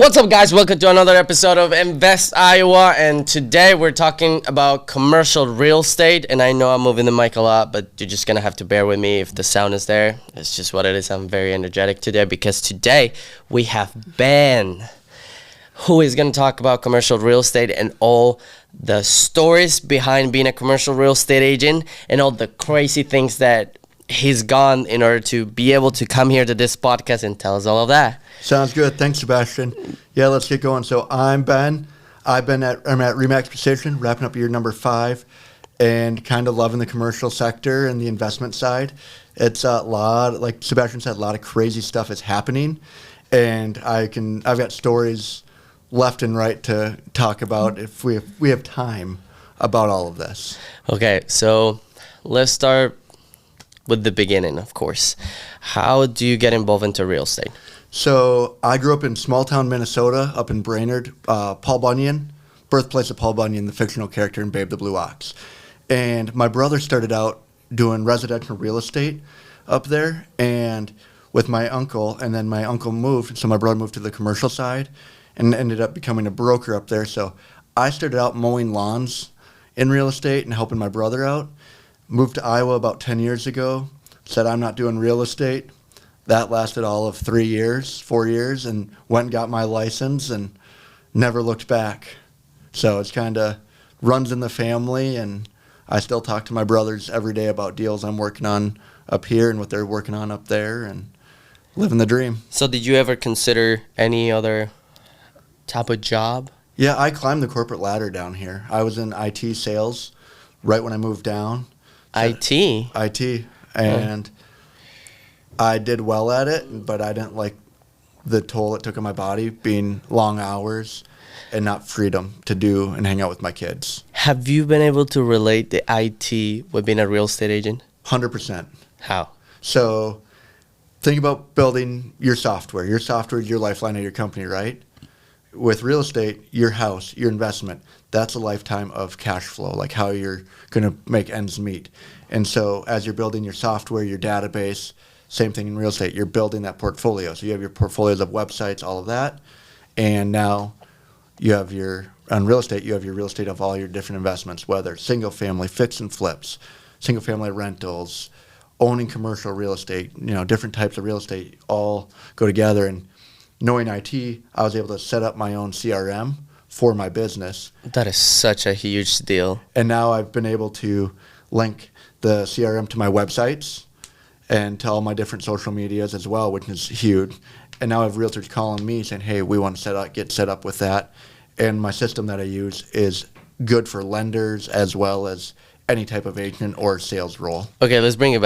What's up, guys? Welcome to another episode of Invest Iowa, and today we're talking about commercial real estate. And I know I'm moving the mic a lot, but you're just gonna have to bear with me if the sound is there. It's just what it is. I'm very energetic today because today we have Ben, who is gonna talk about commercial real estate and all the stories behind being a commercial real estate agent and all the crazy things that he's gone in order to be able to come here to this podcast and tell us all of that. Sounds good. Thanks, Sebastian. Yeah, let's get going. So I'm Ben. I'm at Remax Precision, wrapping up year number 5, and kind of loving the commercial sector and the investment side. It's a lot, like Sebastian said, a lot of crazy stuff is happening, and I've got stories left and right to talk about if we have time about all of this. Okay, so let's start with the beginning, of course. How do you get involved into real estate? So I grew up in small town Minnesota, up in Brainerd. Paul Bunyan, birthplace of Paul Bunyan, the fictional character in Babe the Blue Ox. And my brother started out doing residential real estate up there, and with my uncle, and then my uncle moved, so my brother moved to the commercial side and ended up becoming a broker up there. So I started out mowing lawns in real estate and helping my brother out. Moved to Iowa about 10 years ago, said I'm not doing real estate. That lasted all of 4 years, and went and got my license and never looked back. So it's kind of runs in the family, and I still talk to my brothers every day about deals I'm working on up here and what they're working on up there, and living the dream. So did you ever consider any other type of job? Yeah, I climbed the corporate ladder down here. I was in IT sales right when I moved down. IT, and I did well at it, but I didn't like the toll it took on my body, being long hours and not freedom to do and hang out with my kids. Have you been able to relate the IT with being a real estate agent? 100%. How? So think about building your software. Your software is your lifeline of your company, right? With real estate, your house, your investment, that's a lifetime of cash flow, like how you're going to make ends meet. And so as you're building your software, your database, same thing in real estate, you're building that portfolio. So you have your portfolios of websites, all of that. And now you have on real estate, you have your real estate of all your different investments, whether single family, fix and flips, single family rentals, owning commercial real estate, different types of real estate all go together. And knowing IT, I was able to set up my own CRM for my business. That is such a huge deal. And now I've been able to link the CRM to my websites and to all my different social medias as well, which is huge. And now I have realtors calling me saying, hey, we want to get set up with that. And my system that I use is good for lenders as well as any type of agent or sales role. Okay, let's bring it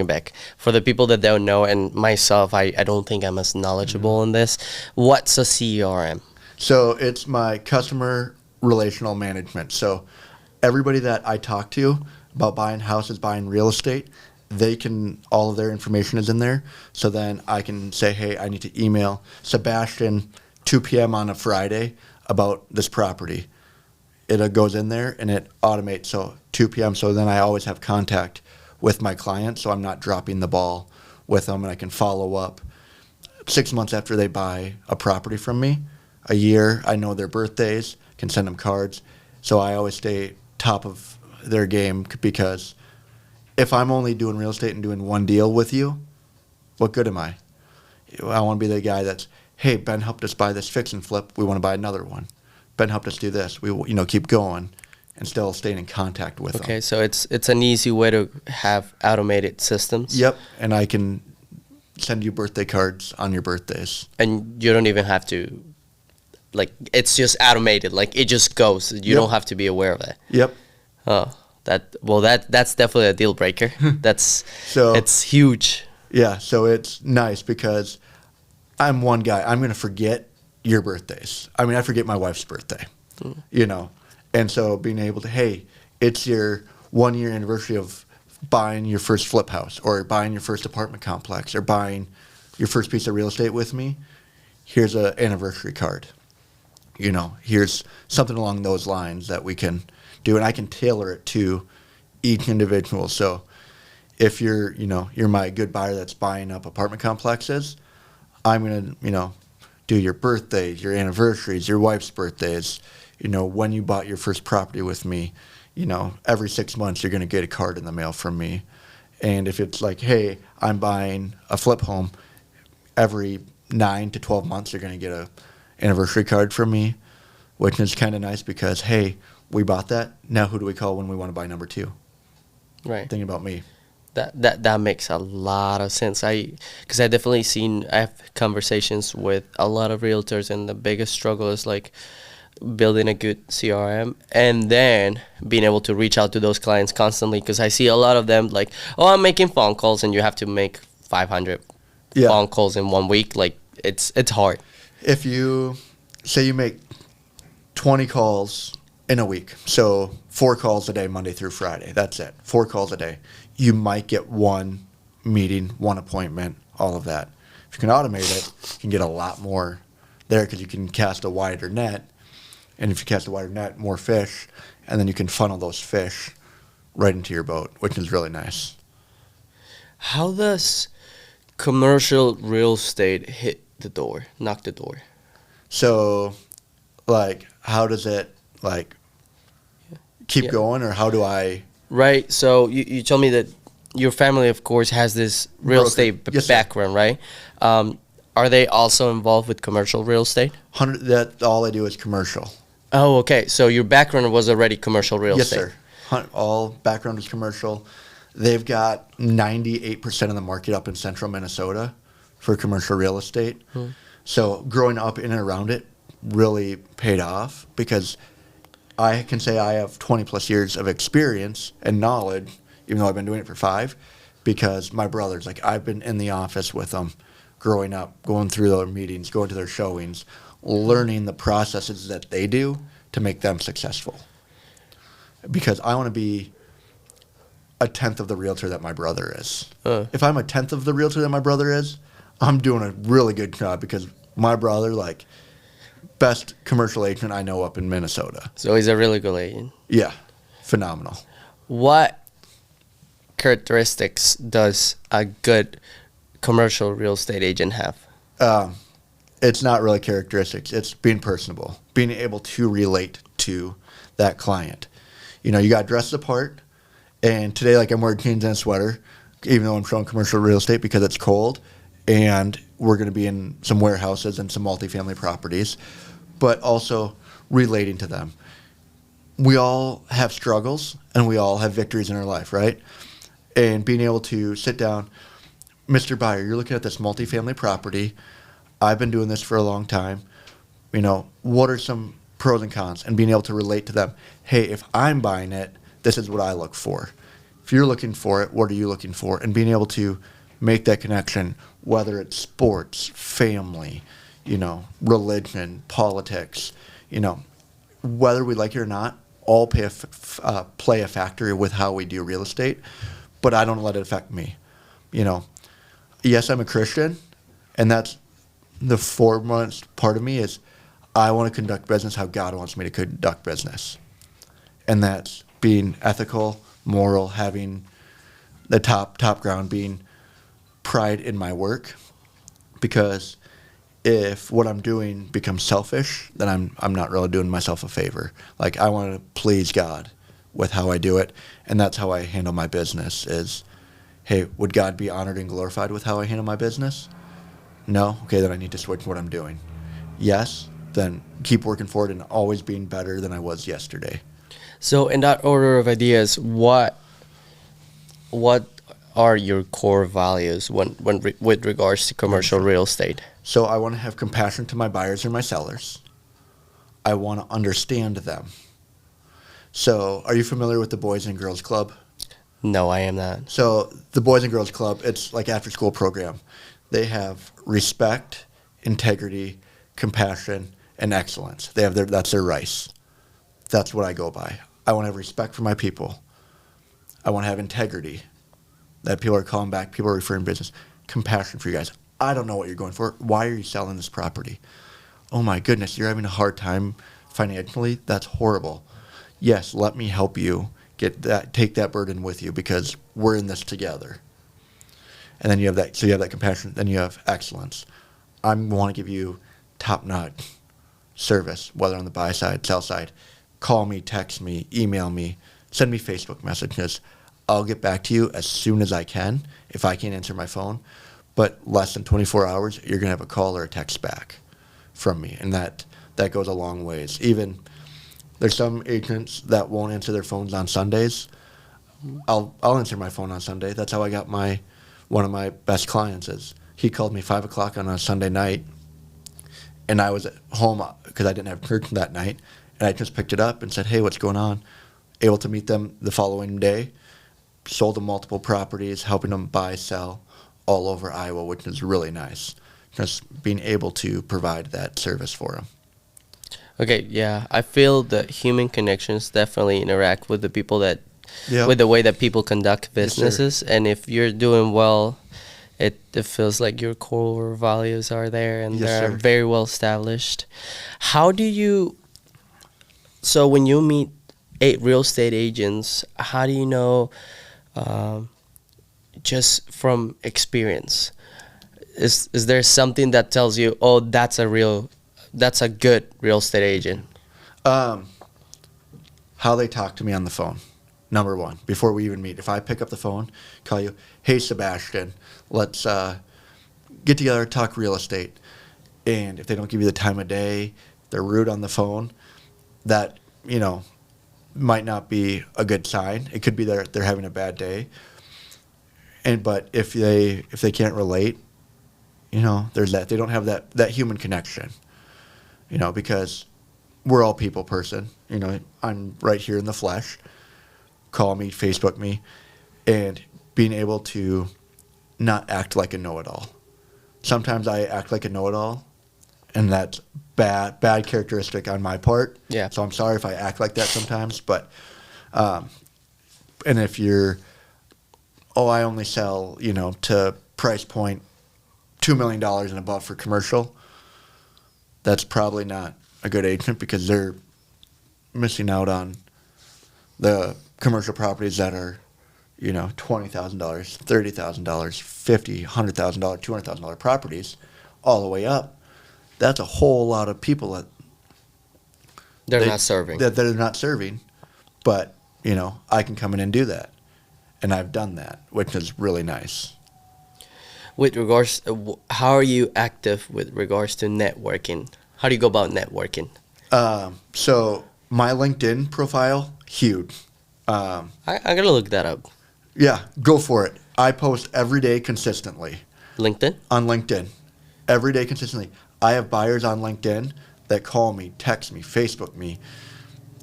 back. For the people that don't know, and myself, I don't think I'm as knowledgeable in this. What's a CRM? So it's my customer relational management. So everybody that I talk to about buying houses, buying real estate, all of their information is in there. So then I can say, hey, I need to email Sebastian 2 p.m. on a Friday about this property. It goes in there and it automates, so 2 p.m. So then I always have contact with my client, so I'm not dropping the ball with them, and I can follow up 6 months after they buy a property from me. A year, I know their birthdays, can send them cards. So I always stay top of their game, because if I'm only doing real estate and doing one deal with you, what good am I? I want to be the guy that's, hey, Ben helped us buy this fix and flip. We want to buy another one. Ben helped us do this. We keep going and still staying in contact with them. Okay, so it's an easy way to have automated systems. Yep, and I can send you birthday cards on your birthdays. And you don't even have to, it's just automated. It just goes. You don't have to be aware of it. Yep. Oh, that's definitely a deal breaker. It's huge. Yeah, so it's nice because I'm one guy. I'm going to forget your birthdays. I mean, I forget my wife's birthday, And so being able to, hey, it's your 1-year anniversary of buying your first flip house or buying your first apartment complex or buying your first piece of real estate with me. Here's an anniversary card. Here's something along those lines that we can do, and I can tailor it to each individual. So if you're my good buyer that's buying up apartment complexes, I'm going to, do your birthdays, your anniversaries, your wife's birthdays, when you bought your first property with me, every 6 months you're going to get a card in the mail from me. And if it's like, hey, I'm buying a flip home, every 9 to 12 months you're going to get a anniversary card from me, which is kind of nice because, hey, we bought that. Now who do we call when we want to buy number 2? Right. Thinking about me. That makes a lot of sense. Because I definitely I have conversations with a lot of realtors, and the biggest struggle is like building a good CRM and then being able to reach out to those clients constantly. Because I see a lot of them like, oh, I'm making phone calls, and you have to make 500 phone calls in 1 week. Like it's hard. If you say you make 20 calls in a week, so 4 calls a day, Monday through Friday, that's it, 4 calls a day, you might get 1 meeting, 1 appointment, all of that. If you can automate it, you can get a lot more there because you can cast a wider net. And if you cast a wider net, more fish, and then you can funnel those fish right into your boat, which is really nice. How does commercial real estate knock the door? So, like, how does it, like, keep going, or how do I... Right. So you told me that your family, of course, has this real estate background, right? Are they also involved with commercial real estate? That all I do is commercial. Oh, okay. So your background was already commercial real estate. Yes, sir. All background is commercial. They've got 98% of the market up in central Minnesota for commercial real estate. So growing up in and around it really paid off because I can say I have 20 plus years of experience and knowledge, even though I've been doing it for 5, because my brothers, like I've been in the office with them growing up, going through their meetings, going to their showings, learning the processes that they do to make them successful. Because I want to be a 10th of the realtor that my brother is. If I'm a 10th of the realtor that my brother is, I'm doing a really good job because my brother, like, best commercial agent I know up in Minnesota. So he's a really good agent. Yeah, phenomenal. What characteristics does a good commercial real estate agent have? It's not really characteristics. It's being personable, being able to relate to that client. You got to dress the part. And today, like, I'm wearing jeans and a sweater, even though I'm showing commercial real estate because it's cold. And we're going to be in some warehouses and some multifamily properties, but also relating to them. We all have struggles and we all have victories in our life, right? And being able to sit down, Mr. Buyer, you're looking at this multifamily property. I've been doing this for a long time. What are some pros and cons? And being able to relate to them. Hey, if I'm buying it, this is what I look for. If you're looking for it, what are you looking for? And being able to make that connection, whether it's sports, family, religion, politics, whether we like it or not, all play a factor with how we do real estate, but I don't let it affect me. Yes, I'm a Christian, and that's the foremost part of me is I want to conduct business how God wants me to conduct business. And that's being ethical, moral, having the top ground, being pride in my work. Because if what I'm doing becomes selfish, then I'm not really doing myself a favor. Like, I want to please God with how I do it, and that's how I handle my business is, hey, would God be honored and glorified with how I handle my business? No? Okay, then I need to switch what I'm doing. Yes? Then keep working forward and always being better than I was yesterday. So in that order of ideas, what are your core values with regards to commercial real estate? So I want to have compassion to my buyers and my sellers. I want to understand them. So are you familiar with the Boys and Girls Club? No, I am not. So the Boys and Girls Club, it's like after school program. They have respect, integrity, compassion, and excellence. That's their rice. That's what I go by. I want to have respect for my people. I want to have integrity. That people are calling back, people are referring business. Compassion for you guys. I don't know what you're going for. Why are you selling this property? Oh my goodness, you're having a hard time financially? That's horrible. Yes, let me help you take that burden with you because we're in this together. And then you have that compassion, then you have excellence. I want to give you top-notch service, whether on the buy side, sell side. Call me, text me, email me, send me Facebook messages. I'll get back to you as soon as I can if I can't answer my phone. But less than 24 hours, you're going to have a call or a text back from me. And that goes a long ways. Even there's some agents that won't answer their phones on Sundays. I'll answer my phone on Sunday. That's how I got one of my best clients. Is he called me 5 o'clock on a Sunday night, and I was at home because I didn't have church that night, and I just picked it up and said, hey, what's going on? Able to meet them the following day, sold them multiple properties, helping them buy, sell all over Iowa, which is really nice. Just being able to provide that service for them. Okay, yeah, I feel that human connections definitely interact with the people that, Yep. with the way that people conduct Yes, sir. businesses, and if you're doing well, it feels like your core values are there and Yes, they're sir. very well established. How do you? So when you meet real estate agents, how do you know? Just from experience, is there something that tells you, oh, that's a good real estate agent? How they talk to me on the phone, number one, before we even meet. If I pick up the phone, call you, hey, Sebastian, let's get together, talk real estate. And if they don't give you the time of day, they're rude on the phone, that, might not be a good sign. It could be they're having a bad day. But if they can't relate, there's that. They don't have that human connection, because we're all people person. I'm right here in the flesh. Call me, Facebook me, and being able to not act like a know-it-all. Sometimes I act like a know-it-all, and that's bad characteristic on my part. Yeah. So I'm sorry if I act like that sometimes, but and if you're, I only sell, to price point $2 million and above for commercial, that's probably not a good agent, because they're missing out on the commercial properties that are, $20,000, $30,000, $50,000, $100,000, $200,000 properties, all the way up. That's a whole lot of people that They're not serving. That they're not serving, but I can come in and do that, and I've done that, which is really nice. With regards, how are you active with regards to networking? How do you go about networking? So my LinkedIn profile, huge. I gotta look that up. Yeah, go for it. I post every day consistently LinkedIn? on LinkedIn. Every day consistently. I have buyers on LinkedIn that call me, text me, Facebook me.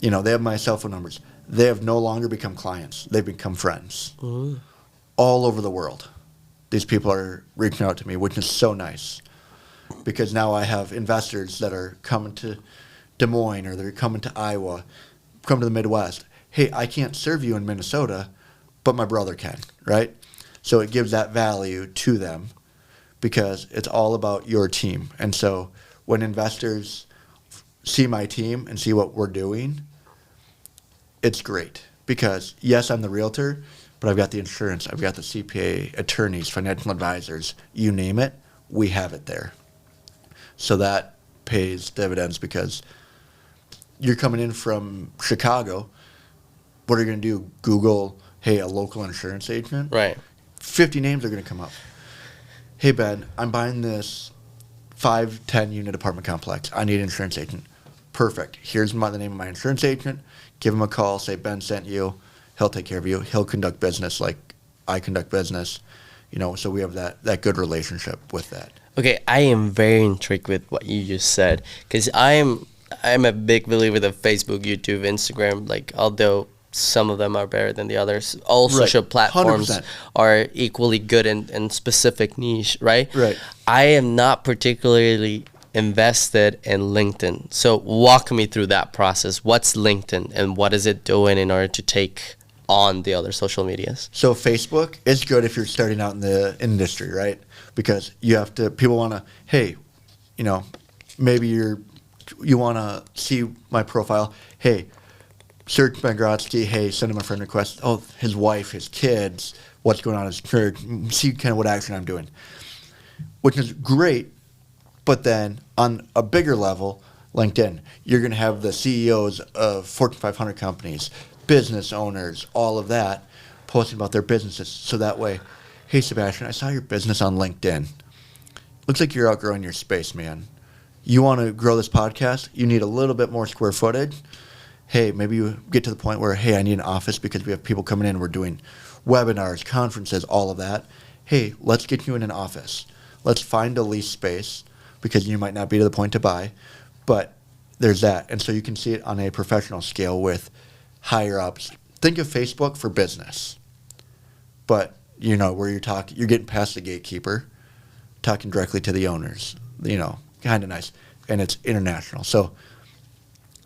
They have my cell phone numbers. They have no longer become clients. They've become friends. Mm. All over the world. These people are reaching out to me, which is so nice. Because now I have investors that are coming to Des Moines, or they're coming to Iowa, come to the Midwest. Hey, I can't serve you in Minnesota, but my brother can, right? So it gives that value to them, because it's all about your team. And so when investors see my team and see what we're doing, it's great. Because yes, I'm the realtor, but I've got the insurance, I've got the CPA, attorneys, financial advisors, you name it, we have it there. So that pays dividends, because you're coming in from Chicago. What are you going to do? Google, hey, a local insurance agent? Right. 50 names are going to come up. Hey, Ben, I'm buying this 5-10 unit apartment complex. I need an insurance agent. Perfect. Here's the name of my insurance agent. Give him a call. Say, Ben sent you. He'll take care of you. He'll conduct business like I conduct business. So we have that good relationship with that. Okay, I am very intrigued with what you just said, because I'm a big believer of Facebook, YouTube, Instagram. Like, although some of them are better than the others, all Right. social platforms 100%. are equally good in specific niche, right? Right. I am not particularly invested in LinkedIn. So walk me through that process. What's LinkedIn, and what is it doing in order to take on the other social medias? So Facebook is good if you're starting out in the industry, right? Because people want to, hey, maybe you want to see my profile. Hey, search Ben Grotsky. Hey, send him a friend request. Oh, his wife, his kids, what's going on in his church. See kind of what action I'm doing, which is great But then on a bigger level, LinkedIn, you're going to have the CEOs of Fortune 500 companies, business owners, all of that, posting about their businesses. So that way, hey, Sebastian, I saw your business on LinkedIn. Looks like you're outgrowing your space, man. You want to grow this podcast? You need a little bit more square footage. Hey, maybe you get to the point where, hey, I need an office because we have people coming in. We're doing webinars, conferences, all of that. Hey, let's get you in an office. Let's find a lease space because you might not be to the point to buy. But there's that. And so you can see it on a professional scale with higher ups. Think of Facebook for business. But, where you're getting past the gatekeeper, talking directly to the owners, kind of nice. And it's international. So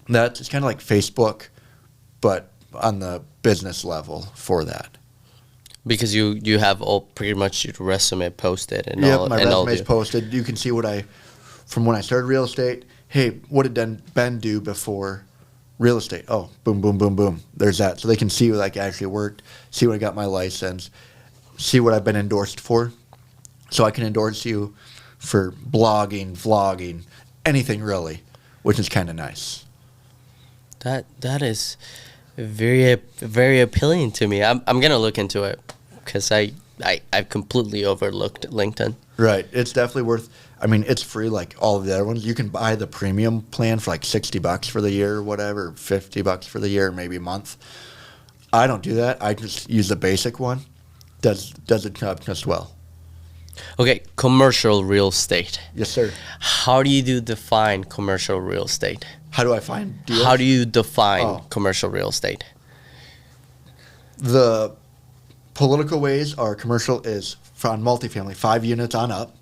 it's kind of like Facebook, but on the business level for that. Because you have all pretty much your resume posted and Yep, all. my and resume's posted. You can see from when I started real estate. Hey, what did Ben do before real estate? Oh, boom, boom, boom, boom. There's that. So they can see what I actually worked, see when I got my license, see what I've been endorsed for. So I can endorse you for blogging, vlogging, anything really, which is kind of nice. That is very very appealing to me. I'm gonna look into it because I've completely overlooked LinkedIn. Right. It's definitely worth. I mean, it's free like all of the other ones. You can buy the premium plan for like $60 for the year or whatever, $50 for the year, maybe a month. I don't do that. I just use the basic one. Does the job just well. Okay, commercial real estate. Yes, sir. How do you define commercial real estate? How do I find deals? How do you define commercial real estate? The political ways are commercial is on multifamily, 5 units on up.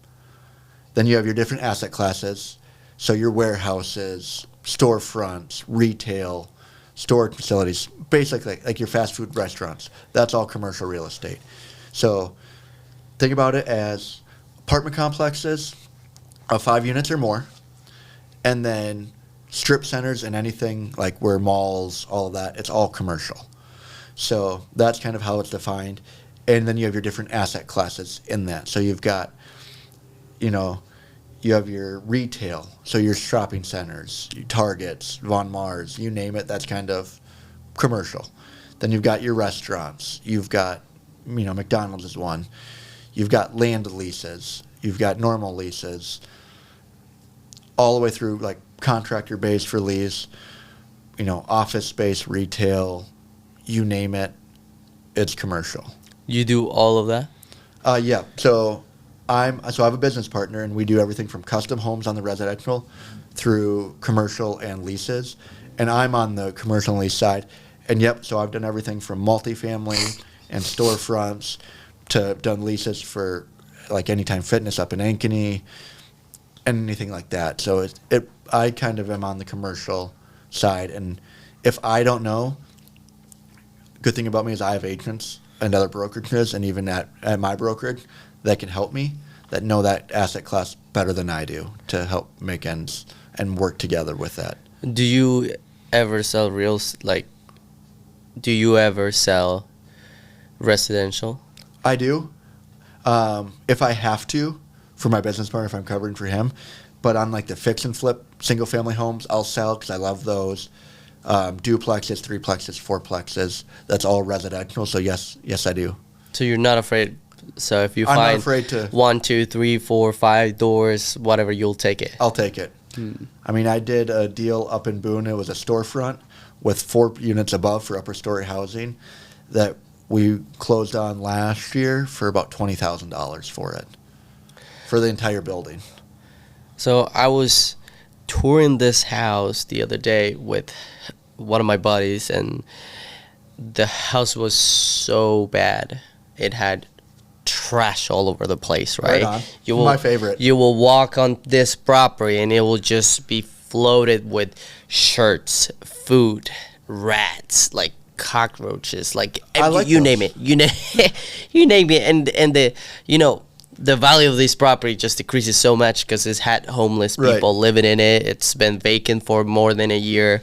Then you have your different asset classes. So your warehouses, storefronts, retail, storage facilities, basically like your fast food restaurants. That's all commercial real estate. So think about it as apartment complexes of 5 units or more, and then strip centers and anything like where malls, all of that, it's all commercial. So that's kind of how it's defined. And then you have your different asset classes in that. So you've got, you have your retail, so your shopping centers, your Targets, Von Mars, you name it, that's kind of commercial. Then you've got your restaurants. You've got, McDonald's is one. You've got land leases. You've got normal leases. All the way through like contractor base for lease, office space, retail, you name it, it's commercial. You do all of that? Yeah. So I have a business partner, and we do everything from custom homes on the residential through commercial and leases. And I'm on the commercial and lease side. And so I've done everything from multifamily and storefronts to done leases for like Anytime Fitness up in Ankeny and anything like that. So I kind of am on the commercial side. And if I don't know, good thing about me is I have agents and other brokerages, and even at my brokerage, that can help me, that know that asset class better than I do to help make ends and work together with that. Do you ever sell do you ever sell residential? I do. If I have to, for my business partner, if I'm covering for him. But on like the fix and flip single family homes, I'll sell because I love those. Duplexes, threeplexes, fourplexes, that's all residential. So yes, I do. So you're not afraid. So if you I'm find not afraid to. 1, 2, 3, 4, 5 doors, whatever, you'll take it. I'll take it. I mean, I did a deal up in Boone. It was a storefront with 4 units above for upper story housing that we closed on last year for about $20,000 for it, for the entire building. So I was touring this house the other day with one of my buddies, and the house was so bad. It had trash all over the place, right? Right on. My favorite. You will walk on this property and it will just be floated with shirts, food, rats, like cockroaches, like you name it. You name it, and the value of this property just decreases so much because it's had homeless people living in it. It's been vacant for more than a year.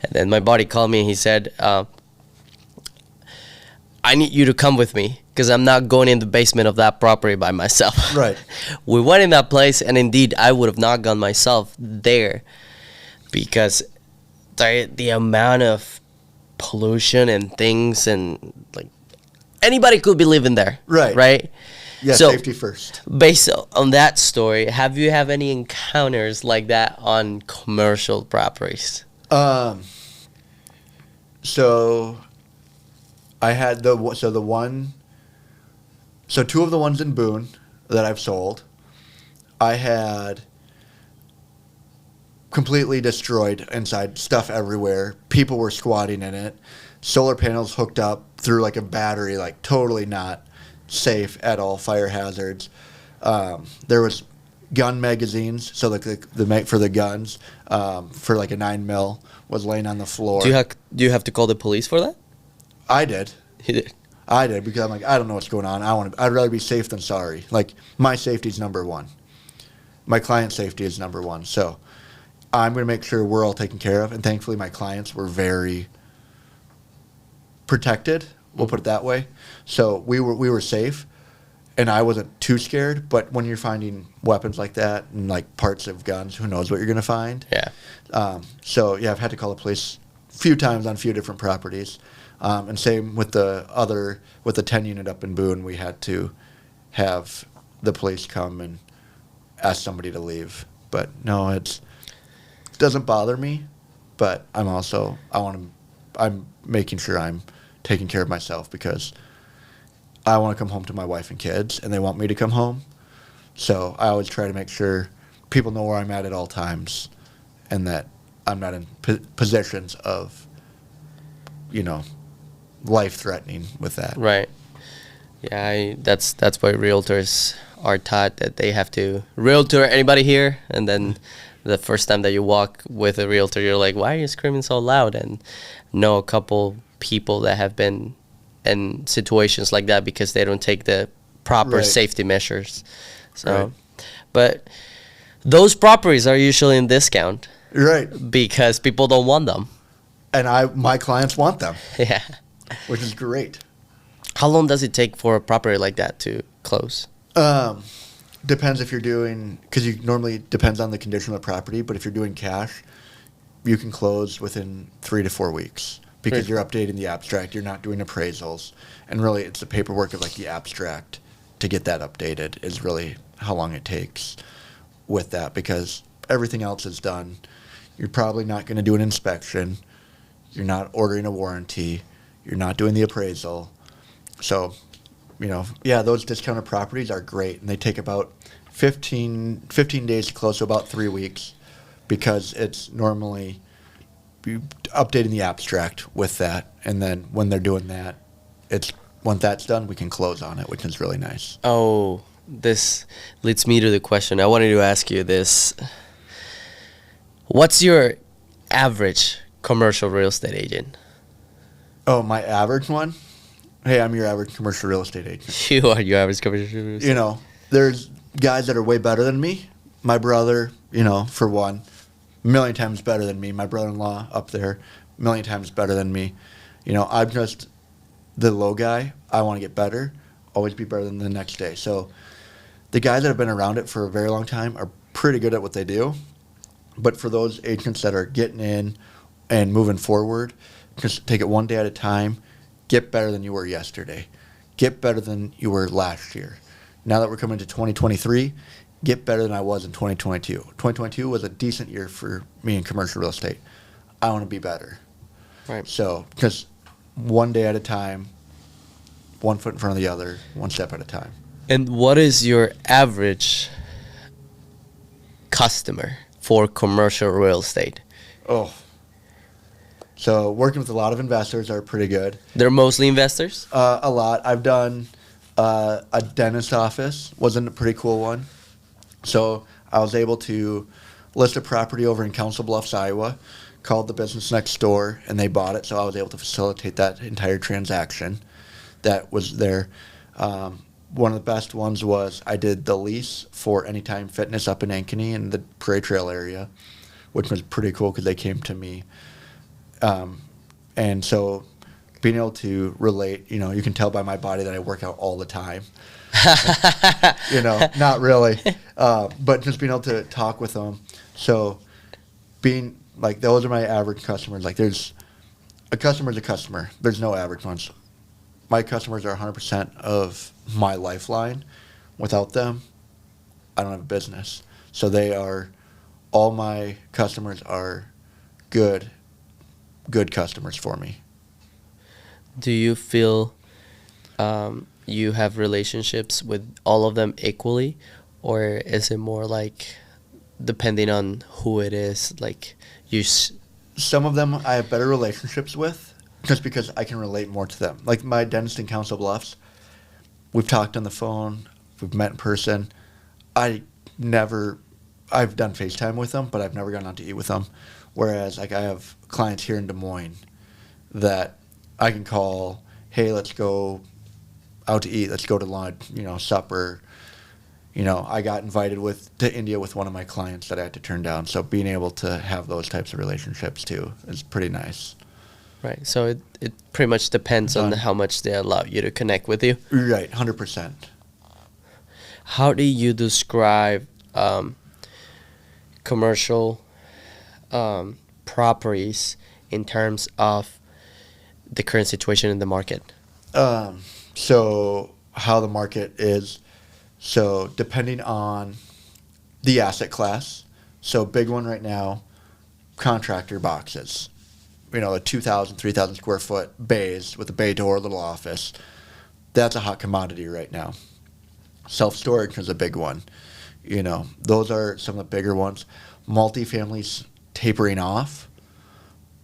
And then my buddy called me and he said, I need you to come with me because I'm not going in the basement of that property by myself. Right. We went in that place, and indeed, I would have not gone myself there because the amount of pollution and things, and like anybody could be living there. Right. Right. Yeah, So- safety first. Based on that story, have you have any encounters like that on commercial properties? So I had two of the ones in Boone that I've sold, I had completely destroyed inside, stuff everywhere. People were squatting in it. Solar panels hooked up through like a battery, like totally not safe at all, fire hazards. There was gun magazines, so like for the guns, for like a 9mm was laying on the floor. Do you have to call the police for that? I did. You did. I did, because I'm like, I don't know what's going on. I'd rather be safe than sorry. Like, my safety is number one. My client's safety is number one. So I'm going to make sure we're all taken care of. And thankfully, my clients were very protected. We'll put it that way. So we were safe, and I wasn't too scared. But when you're finding weapons like that and like parts of guns, who knows what you're going to find? Yeah. So yeah, I've had to call the police a few times on a few different properties. And same with the 10 unit up in Boone, we had to have the police come and ask somebody to leave. But no, it doesn't bother me, but I'm making sure I'm taking care of myself, because I want to come home to my wife and kids, and they want me to come home. So I always try to make sure people know where I'm at all times, and that I'm not in positions of, life-threatening with that. Right. Yeah, that's why realtors are taught that they have to realtor anybody here, and then the first time that you walk with a realtor, you're like, why are you screaming so loud? And know a couple people that have been in situations like that because they don't take the proper Right. safety measures. So, Right. but those properties are usually in discount Right. because people don't want them. And my clients want them, Yeah. which is great. How long does it take for a property like that to close? Depends if you're doing, because you normally depends on the condition of the property, but if you're doing cash, you can close within 3 to 4 weeks, because Great. you're updating the abstract, you're not doing appraisals, and really it's the paperwork of like the abstract to get that updated is really how long it takes with that, because everything else is done. You're probably not going to do an inspection, you're not ordering a warranty, you're not doing the appraisal. So, yeah, those discounted properties are great, and they take about 15 days to close, so about 3 weeks, because it's normally updating the abstract with that, and then when they're doing that, once that's done, we can close on it, which is really nice. Oh, this leads me to the question. I wanted to ask you this. What's your average commercial real estate agent? Oh, my average one? Hey, I'm your average commercial real estate agent. You are your average commercial real estate. There's guys that are way better than me. My brother, for one, a million times better than me. My brother-in-law up there, a million times better than me. I'm just the low guy. I want to get better, always be better than the next day. So the guys that have been around it for a very long time are pretty good at what they do. But for those agents that are getting in and moving forward, just take it one day at a time. Get better than you were yesterday. Get better than you were last year. Now that we're coming to 2023, get better than I was in 2022. 2022 was a decent year for me in commercial real estate. I want to be better. Right. So, just one day at a time, one foot in front of the other, one step at a time. And what is your average customer for commercial real estate? Oh. So, working with a lot of investors are pretty good. They're mostly investors? A lot. I've done a dentist office, wasn't a pretty cool one. So I was able to list a property over in Council Bluffs, Iowa, called the business next door, and they bought it. So I was able to facilitate that entire transaction that was there. One of the best ones was I did the lease for Anytime Fitness up in Ankeny in the Prairie Trail area, which was pretty cool because they came to me. And so being able to relate, you can tell by my body that I work out all the time. Not really, but just being able to talk with them. So being like, those are my average customers. Like, there's a customer's a customer. There's no average ones. My customers are 100% of my lifeline. Without them, I don't have a business. So all my customers are good customers for me. Do you feel you have relationships with all of them equally, or is it more like depending on who it is? Like Some of them I have better relationships with, just because I can relate more to them. Like my dentist in Council Bluffs, we've talked on the phone, we've met in person. I've done FaceTime with them, but I've never gone out to eat with them. Whereas like I have clients here in Des Moines that I can call, hey, let's go out to eat, let's go to lunch, supper. I got invited to India with one of my clients that I had to turn down. So being able to have those types of relationships too is pretty nice. Right. So it pretty much depends on how much they allow you to connect with you. Right, 100%. How do you describe commercial properties in terms of the current situation in the market? So how the market is, so depending on the asset class, so big one right now, contractor boxes, the 2,000, 3,000 square foot bays with a bay door, little office, that's a hot commodity right now. Self-storage is a big one. Those are some of the bigger ones. Multifamilies tapering off,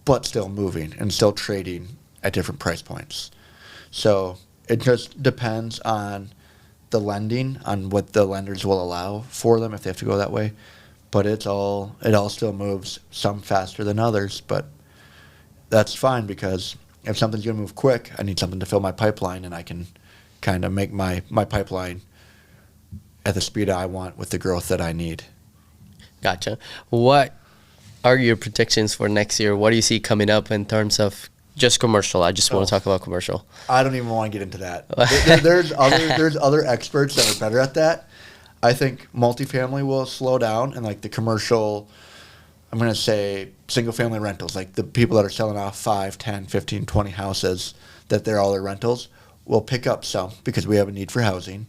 but still moving and still trading at different price points. So it just depends on the lending, on what the lenders will allow for them if they have to go that way. But it all still moves, some faster than others, but that's fine, because if something's going to move quick, I need something to fill my pipeline, and I can kind of make my pipeline at the speed I want with the growth that I need. Gotcha. What are your predictions for next year? What do you see coming up in terms of just commercial? I just want to talk about commercial. I don't even want to get into that. There's other experts that are better at that. I think multifamily will slow down, and like the commercial, I'm going to say single family rentals, like the people that are selling off 5, 10, 15, 20 houses, that they're all their rentals, will pick up some because we have a need for housing.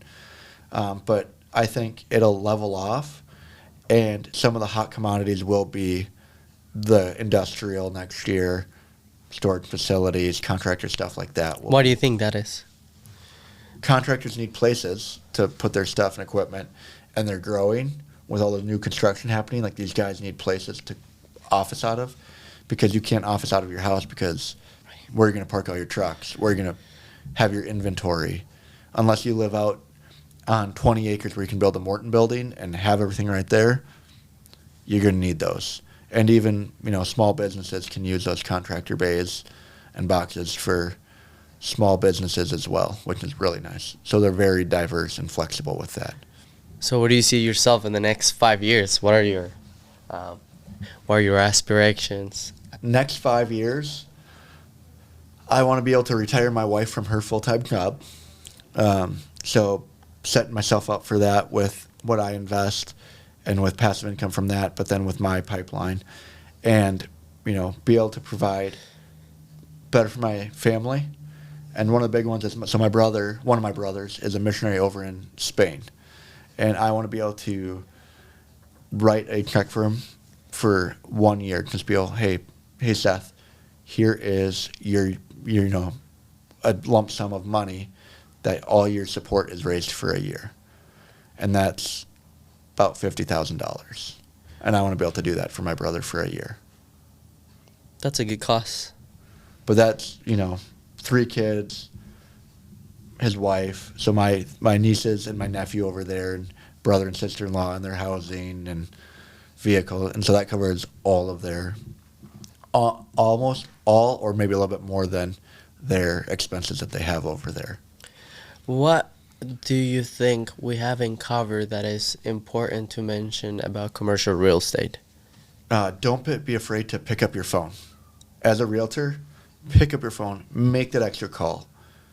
But I think it'll level off, and some of the hot commodities will be the industrial next year, storage facilities, contractor stuff like that. Why do you think that is? Contractors need places to put their stuff and equipment, and they're growing with all the new construction happening. Like, these guys need places to office out of, because you can't office out of your house, because where are you going to park all your trucks? Where are you going to have your inventory? Unless you live out on 20 acres where you can build a Morton building and have everything right there, you're going to need those. And even, small businesses can use those contractor bays and boxes for small businesses as well, which is really nice. So they're very diverse and flexible with that. So where do you see yourself in the next 5 years? What are your aspirations? Next 5 years, I want to be able to retire my wife from her full-time job. So setting myself up for that with what I invest and with passive income from that, but then with my pipeline, and, be able to provide better for my family. And one of the big ones is, so one of my brothers is a missionary over in Spain, and I want to be able to write a check for him for 1 year, just be able, hey Seth, here is your a lump sum of money that all your support is raised for a year, and that's about $50,000, and I want to be able to do that for my brother for a year. That's a good cost. But that's 3 kids, his wife, so my nieces and my nephew over there, and brother and sister-in-law, and their housing and vehicle, and so that covers all of their, almost all, or maybe a little bit more than their expenses that they have over there. What do you think we haven't covered that is important to mention about commercial real estate? Don't be afraid to pick up your phone. As a realtor, pick up your phone, make that extra call,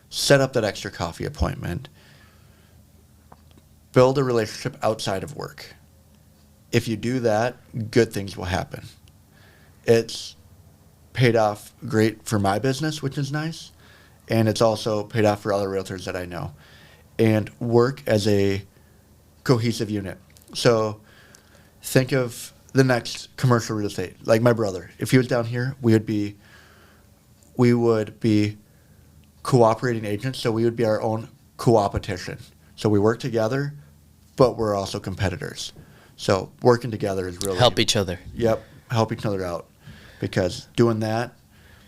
set up that extra coffee appointment, build a relationship outside of work. If you do that, good things will happen. It's paid off great for my business, which is nice, and it's also paid off for other realtors that I know. And work as a cohesive unit. So think of the next commercial real estate, like my brother. If he was down here, we would be cooperating agents, so we would be our own co-opetition. So we work together, but we're also competitors. So working together is really... Help each other. Yep, help each other out. Because doing that,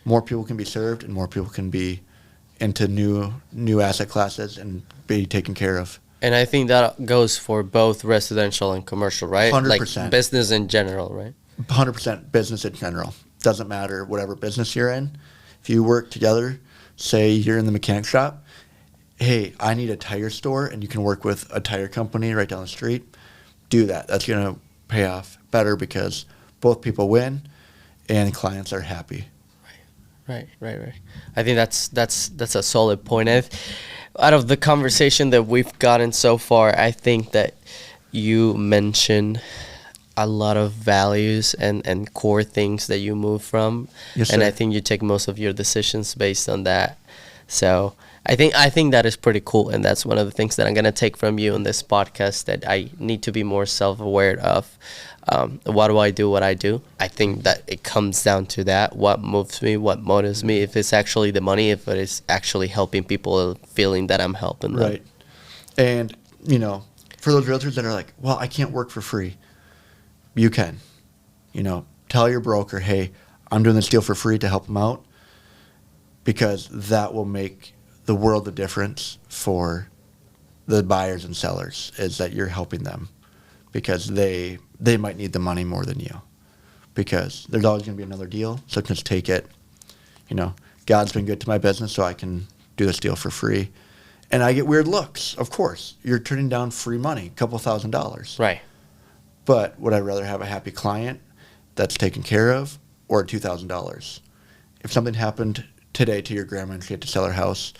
more people can be served and more people can be into new asset classes and be taken care of. And I think that goes for both residential and commercial, right? 100%. Like business in general, right? 100% business in general. Doesn't matter whatever business you're in. If you work together, say you're in the mechanic shop, hey, I need a tire store, and you can work with a tire company right down the street, do that. That's going to pay off better because both people win and clients are happy. Right. I think that's a solid point. Out of the conversation that we've gotten so far, I think that you mentioned a lot of values and core things that you move from. Yes, and sir. I think you take most of your decisions based on that. So I think that is pretty cool, and that's one of the things that I'm gonna take from you in this podcast, that I need to be more self-aware of. Why do I do what I do? I think that it comes down to that. What moves me, what motives me, if it's actually the money, if it is actually helping people, feeling that I'm helping them. Right. And, for those realtors that are like, well, I can't work for free. You can. Tell your broker, hey, I'm doing this deal for free to help them out, because that will make the world of difference for the buyers and sellers, is that you're helping them, because they might need the money more than you, because there's always going to be another deal. So just take it. God's been good to my business, so I can do this deal for free. And I get weird looks, of course. You're turning down free money, a couple $1,000s. Right. But would I rather have a happy client that's taken care of, or $2,000? If something happened today to your grandma and she had to sell her house,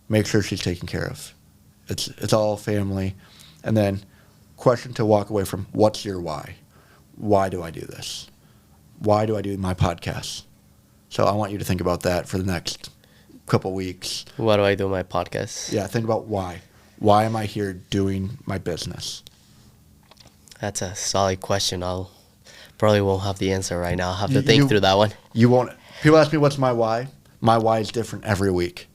make sure she's taken care of. It's all family. And then question to walk away from, what's your why? Why do I do this? Why do I do my podcast? So I want you to think about that for the next couple weeks. Why do I do my podcast? Yeah, think about why. Why am I here doing my business? That's a solid question. I'll probably won't have the answer right now. I'll have to think through that one. You won't. People ask me what's my why. My why is different every week.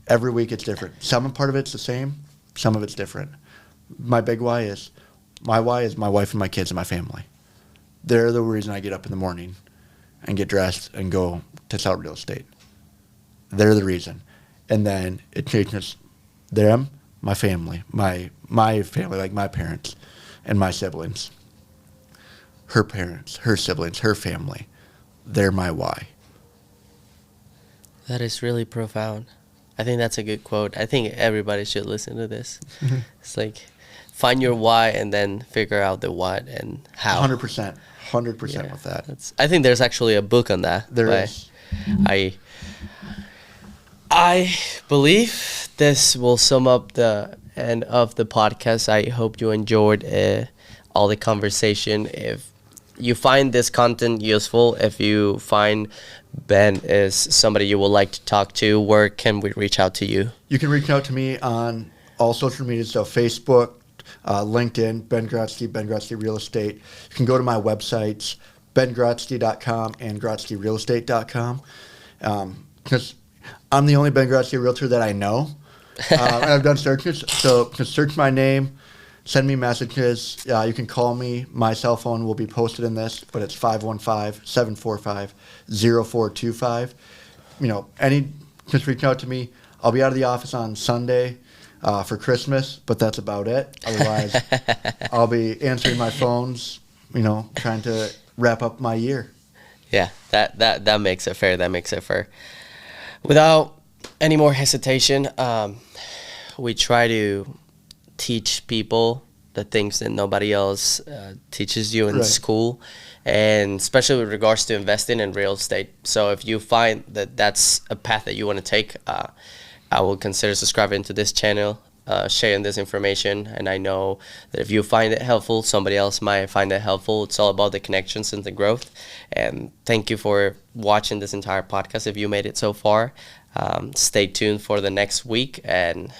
Every week it's different. Some part of it's the same. Some of it's different. My why is my wife and my kids and my family. They're the reason I get up in the morning and get dressed and go to sell real estate. They're the reason. And then it changes them, my family, my family, like my parents and my siblings. Her parents, her siblings, her family. They're my why. That is really profound. I think that's a good quote. I think everybody should listen to this. Mm-hmm. It's like, find your why and then figure out the what and how. 100%. 100% with that. I think there's actually a book on that. There is. I believe this will sum up the end of the podcast. I hope you enjoyed all the conversation. If you find this content useful, if you find Ben is somebody you would like to talk to, where can we reach out to you? You can reach out to me on all social media, so Facebook, LinkedIn, Ben Grotzky, Ben Grotzky Real Estate. You can go to my websites, bengrotzky.com and grotzkyrealestate.com, because I'm the only Ben Grotzky realtor that I know, and I've done searches. So just search my name, send me messages. You can call me. My cell phone will be posted in this, but it's 515-745-0425. Just reach out to me. I'll be out of the office on Sunday for Christmas, but that's about it. Otherwise, I'll be answering my phones, trying to wrap up my year. Yeah, that makes it fair. That makes it fair. Without any more hesitation, we try to teach people the things that nobody else teaches you in Right. school, and especially with regards to investing in real estate. So if you find that that's a path that you want to take, I will consider subscribing to this channel, sharing this information. And I know that if you find it helpful, somebody else might find it helpful. It's all about the connections and the growth. And thank you for watching this entire podcast. If you made it so far, stay tuned for the next week. And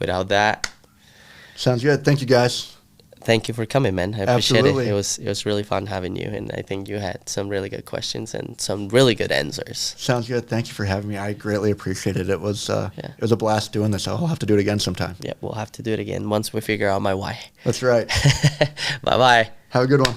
without that, Sounds good. Thank you, guys. thank you for coming, man. I appreciate Absolutely. it. It was really fun having you, and I think you had some really good questions and some really good answers. Sounds good. Thank you for having me. I greatly appreciate it. It was a blast doing this. I'll have to do it again sometime. Yeah, we'll have to do it again once we figure out my why. That's right. Bye bye. Have a good one.